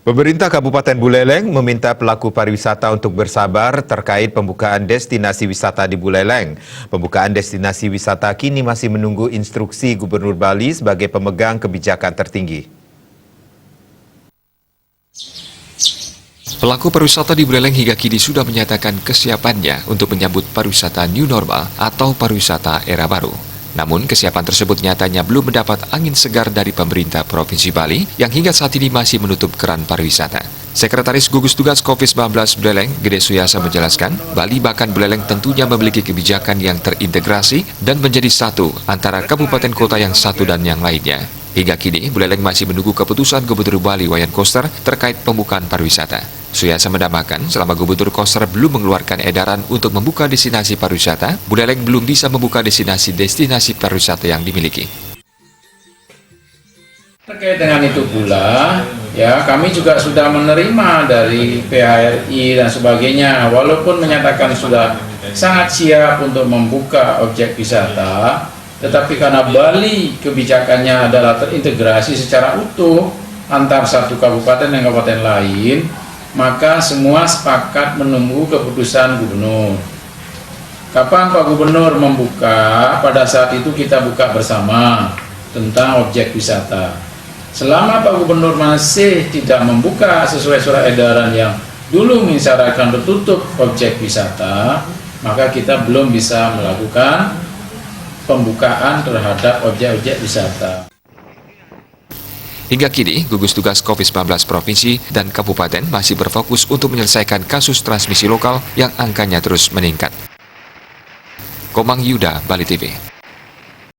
Pemerintah Kabupaten Buleleng meminta pelaku pariwisata untuk bersabar terkait pembukaan destinasi wisata di Buleleng. Pembukaan destinasi wisata kini masih menunggu instruksi Gubernur Bali sebagai pemegang kebijakan tertinggi. Pelaku pariwisata di Buleleng hingga kini sudah menyatakan kesiapannya untuk menyambut pariwisata new normal atau pariwisata era baru. Namun, kesiapan tersebut nyatanya belum mendapat angin segar dari pemerintah Provinsi Bali yang hingga saat ini masih menutup keran pariwisata. Sekretaris Gugus Tugas COVID-19 Buleleng, Gede Suyasa menjelaskan, Bali bahkan Buleleng tentunya memiliki kebijakan yang terintegrasi dan menjadi satu antara kabupaten kota yang satu dan yang lainnya. Hingga kini, Buleleng masih menunggu keputusan Gubernur Bali Wayan Koster terkait pembukaan pariwisata. Suyasa menambahkan, selama Gubernur Koster belum mengeluarkan edaran untuk membuka destinasi pariwisata, Buleleng belum bisa membuka destinasi pariwisata yang dimiliki. Terkait dengan itu pula, ya kami juga sudah menerima dari PHRI dan sebagainya, walaupun menyatakan sudah sangat siap untuk membuka objek wisata, tetapi karena Bali kebijakannya adalah terintegrasi secara utuh antar satu kabupaten dan kabupaten lain, maka semua sepakat menunggu keputusan gubernur. Kapan Pak Gubernur membuka, pada saat itu kita buka bersama tentang objek wisata. Selama Pak Gubernur masih tidak membuka sesuai surat edaran yang dulu mensyaratkan tertutup objek wisata, maka kita belum bisa melakukan pembukaan terhadap objek-objek wisata. Hingga kini, gugus tugas COVID-19 Provinsi dan Kabupaten masih berfokus untuk menyelesaikan kasus transmisi lokal yang angkanya terus meningkat. Komang Yuda, Bali TV.